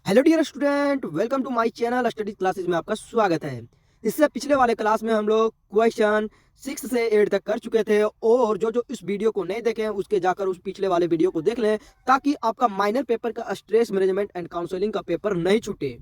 Hello dear student, welcome to my channel study classes में आपका स्वागत है। इससे पिछले वाले क्लास में हम लोग क्वेश्चन 6 से 8 तक कर चुके थे और जो इस वीडियो को नहीं देखे हैं उसके जाकर उस पिछले वाले वीडियो को देख लें ताकि आपका माइनर पेपर का स्ट्रेस मैनेजमेंट एंड काउंसलिंग का पेपर नहीं छूटे।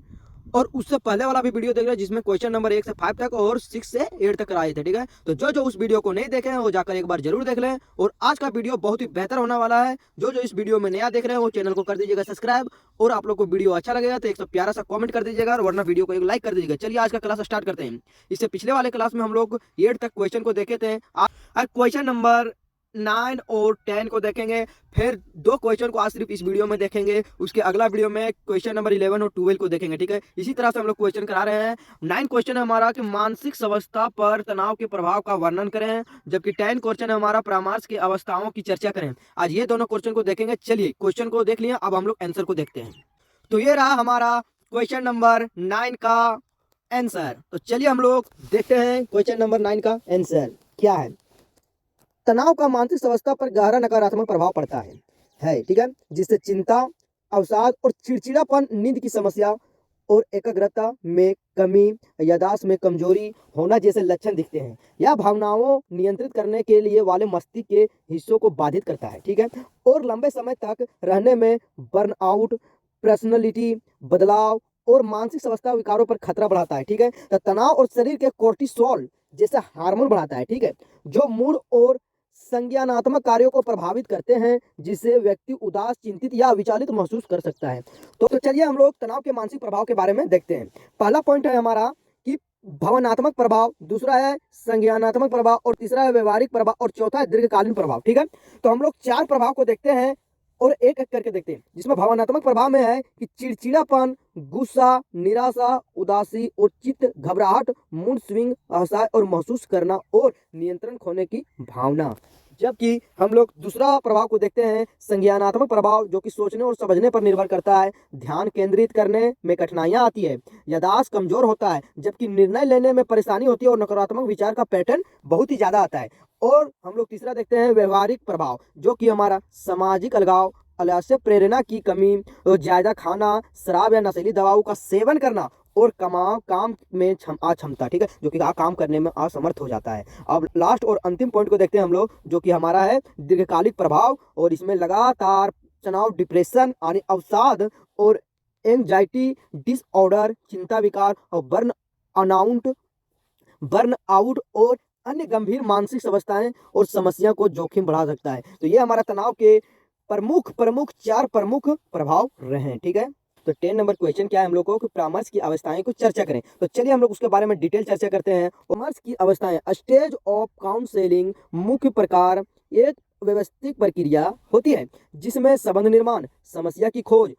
और उससे पहले वाला भी वीडियो देख लें जिसमें क्वेश्चन नंबर 1 से 5 तक और 6 से 8 तक कराए थे। ठीक है, तो जो उस वीडियो को नहीं देखे हैं वो जाकर एक बार जरूर देख लें। और आज का वीडियो बहुत ही बेहतर होने वाला है। जो इस वीडियो में नया देख रहे हैं वो चैनल को कर दीजिएगा सब्सक्राइब, और आप लोग को वीडियो अच्छा लगेगा तो एक प्यारा सा कमेंट कर दीजिएगा, और वरना वीडियो को एक लाइक कर दीजिएगा। चलिए आज का क्लास स्टार्ट करते हैं। इससे पिछले वाले क्लास में हम लोग 8 तक क्वेश्चन को देखे थे। आज क्वेश्चन नंबर 9 और 10 को देखेंगे। फिर 2 क्वेश्चन को आज सिर्फ इस वीडियो में देखेंगे, उसके अगला वीडियो में क्वेश्चन नंबर 11 और 12 को देखेंगे। ठीक है, इसी तरह से हम लोग क्वेश्चन करा रहे हैं। 9 क्वेश्चन है हमारा कि मानसिक अवस्था पर तनाव के प्रभाव का वर्णन करें, जबकि 10 क्वेश्चन है हमारा परामर्श की अवस्थाओं की चर्चा करें। आज ये दोनों क्वेश्चन को देखेंगे। चलिए क्वेश्चन को देख लिया, अब हम लोग आंसर को देखते हैं। तो ये रहा हमारा क्वेश्चन नंबर 9 का आंसर। तो चलिए हम लोग देखते हैं क्वेश्चन नंबर 9 का आंसर क्या है। तनाव का मानसिक अवस्था पर गहरा नकारात्मक प्रभाव पड़ता है। ठीक है, जिससे चिंता, अवसाद और चिड़चिड़ापन, नींद की समस्या और एकाग्रता में कमी, याददाश्त में कमजोरी होना जैसे लक्षण दिखते हैं। यह भावनाओं नियंत्रित करने के लिए वाले मस्तिष्क के हिस्सों को बाधित करता है। ठीक है, और लंबे समय तक रहने में बर्नआउट, पर्सनैलिटी बदलाव और मानसिक अवस्था विकारों पर खतरा बढ़ाता है। ठीक है, तो तनाव और शरीर के कोर्टिसोल जैसा हार्मोन बढ़ाता है। ठीक है, जो मूड और संज्ञानात्मक कार्यों को प्रभावित करते हैं, जिससे व्यक्ति उदास, चिंतित या विचलित महसूस कर सकता है। तो चलिए हम लोग तनाव के मानसिक प्रभाव के बारे में देखते हैं। पहला पॉइंट है हमारा कि भावनात्मक प्रभाव, दूसरा है संज्ञानात्मक प्रभाव, और तीसरा है व्यवहारिक प्रभाव, और चौथा है दीर्घकालीन प्रभाव। ठीक है, तो हम लोग 4 प्रभाव को देखते हैं और एक एक करके देखते हैं। जिसमें भावनात्मक प्रभाव में है कि चिड़चिड़ापन, गुस्सा, निराशा, उदासी और चित्त, घबराहट, मूड स्विंग, असहाय और महसूस करना और नियंत्रण खोने की भावना। जबकि हम लोग दूसरा प्रभाव को देखते हैं, संज्ञानात्मक प्रभाव, जो कि सोचने और समझने पर निर्भर करता है। ध्यान केंद्रित करने में कठिनाइयां आती है, याददाश्त कमजोर होता है, जबकि निर्णय लेने में परेशानी होती है और नकारात्मक विचार का पैटर्न बहुत ही ज्यादा आता है। और हम लोग तीसरा देखते हैं व्यवहारिक प्रभाव, जो कि हमारा सामाजिक अलगाव, आलस्य, प्रेरणा की कमी, ज्यादा खाना, शराब या नशीली दवाओं का सेवन करना और काम में अक्षमता। ठीक है, जो कि काम करने में असमर्थ हो जाता है। अब लास्ट और अंतिम पॉइंट को देखते हैं हम लोग, जो कि हमारा है दीर्घकालिक प्रभाव, और इसमें लगातार तनाव, डिप्रेशन यानी अवसाद और एंजाइटी डिसऑर्डर, चिंता विकार और बर्न आउट और अन्य गंभीर मानसिक समस्याएं और समस्या को जोखिम बढ़ा सकता है। तो ये हमारा तनाव के प्रमुख 4 प्रमुख प्रभाव रहे हैं। ठीक है, तो 10 नंबर क्वेश्चन क्या है हम लोग को कि परामर्श की अवस्थाएं को चर्चा करें। तो चलिए हम लोग उसके बारे में डिटेल चर्चा करते हैं। परामर्श की अवस्थाएं, स्टेज ऑफ काउंसलिंग, मुख्य प्रकार, एक व्यवस्थित प्रक्रिया होती है जिसमें संबंध निर्माण, समस्या की खोज,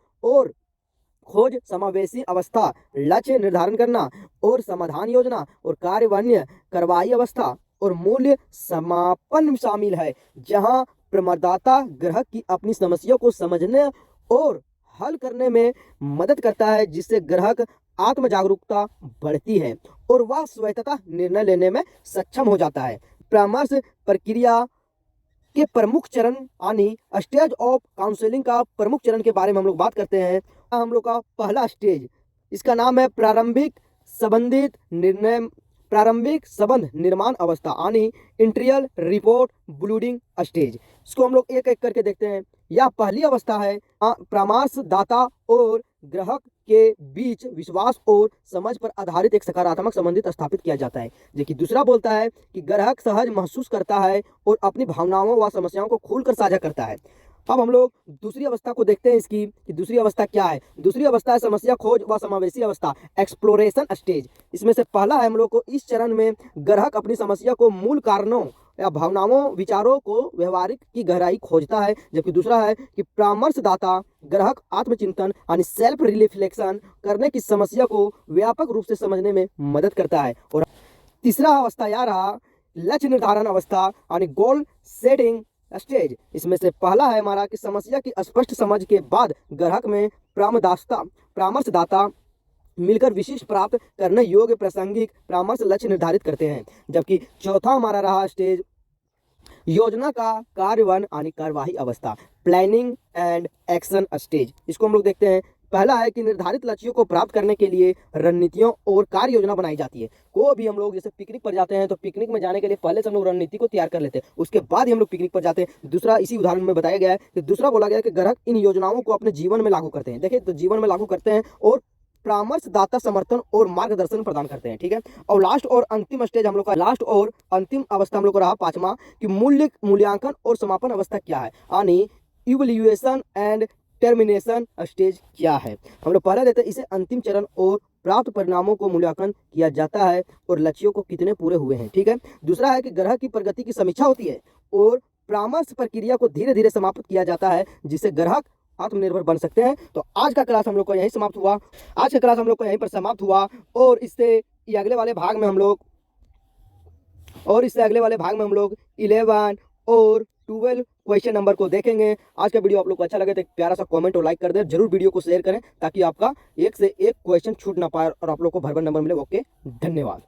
समावेशी अवस्था, लक्ष्य निर्धारण करना और समाधान योजना, और कार्यान्वयन, कार्रवाई अवस्था और मूल्य समापन शामिल है, जहां प्रमाणदाता ग्राहक की अपनी समस्या को समझने और हल करने में मदद करता है, जिससे ग्राहक आत्म जागरूकता बढ़ती है और वह स्वतंत्र निर्णय लेने में सक्षम हो जाता है। परामर्श प्रक्रिया के प्रमुख चरण यानी स्टेज ऑफ काउंसलिंग का प्रमुख चरण के बारे में हम लोग बात करते हैं। हम लोग का पहला स्टेज, इसका नाम है प्रारंभिक संबंध निर्माण अवस्था यानी इंटीरियर रिपोर्ट ब्लूडिंग स्टेज। इसको हम लोग एक एक करके देखते हैं। यह पहली अवस्था है। परामर्शदाता और ग्राहक के बीच विश्वास और समझ पर आधारित एक सकारात्मक संबंध स्थापित किया जाता है। जबकि दूसरा बोलता है कि ग्राहक सहज महसूस करता है और अपनी भावनाओं व समस्याओं को खुलकर साझा करता है। अब हम लोग दूसरी अवस्था को देखते हैं इसकी कि दूसरी अवस्था क्या है। दूसरी अवस्था है समस्या खोज व समावेशी अवस्था, एक्सप्लोरेशन स्टेज। इसमें से पहला है हम लोग को, इस चरण में ग्राहक अपनी समस्या को मूल कारणों या भावनाओं, विचारों को व्यवहारिक की गहराई खोजता है। जबकि दूसरा है कि परामर्शदाता ग्राहक आत्मचिंतन यानी सेल्फ रिफ्लेक्शन करने की समस्या को व्यापक रूप से समझने में मदद करता है। और तीसरा अवस्था यह रहा, लक्ष्य निर्धारण अवस्था यानी गोल सेटिंग स्टेज। इसमें से पहला है हमारा कि समस्या की स्पष्ट समझ के बाद ग्राहक में परामर्शदाता मिलकर विशिष्ट प्राप्त करने योग्य प्रासंगिक परामर्श लक्ष्य निर्धारित करते हैं। जबकि चौथा हमारा रहा स्टेज योजना का कार्यान्वयन यानी कार्यवाही अवस्था, प्लानिंग एंड एक्शन स्टेज। इसको हम लोग देखते हैं। पहला है कि निर्धारित लक्ष्यों को प्राप्त करने के लिए रणनीतियों और कार्य योजना बनाई जाती है। कोई भी हम लोग जैसे पिकनिक पर जाते हैं तो पिकनिक में जाने के लिए पहले से हम लोग रणनीति को तैयार कर लेते हैं, उसके बाद ही हम लोग पिकनिक पर जाते हैं। दूसरा इसी उदाहरण में बताया गया है कि दूसरा बोला गया है कि ग्राहक इन योजनाओं को अपने जीवन में लागू करते हैं। देखिए तो जीवन में लागू करते हैं और परामर्शदाता समर्थन और मार्गदर्शन प्रदान करते हैं। ठीक है, और लास्ट और अंतिम स्टेज हम लोग का, लास्ट और अंतिम अवस्था हम लोग का रहा पांचवा कि मूल्यांकन और समापन अवस्था क्या है, यानी इवैल्यूएशन एंड टर्मिनेशन स्टेज क्या है। हम लोग पहले देते हैं इसे अंतिम चरण और प्राप्त परिणामों को मूल्यांकन किया जाता है और लक्ष्यों को कितने पूरे हुए हैं। ठीक है, दूसरा है कि ग्राहक की प्रगति की समीक्षा होती है और परामर्श प्रक्रिया को धीरे धीरे समाप्त किया जाता है जिससे ग्राहक आत्मनिर्भर बन सकते हैं। तो आज का क्लास हम लोग को यहीं समाप्त हुआ, आज का क्लास हम लोग को यहीं पर समाप्त हुआ और इससे अगले वाले भाग में हम लोग 11 और 12 क्वेश्चन नंबर को देखेंगे। आज का वीडियो आप लोग को अच्छा लगे तो एक प्यारा सा कमेंट और लाइक कर दें, जरूर वीडियो को शेयर करें ताकि आपका एक से एक क्वेश्चन छूट ना पाए और आप लोग को भर नंबर मिले। ओके, धन्यवाद।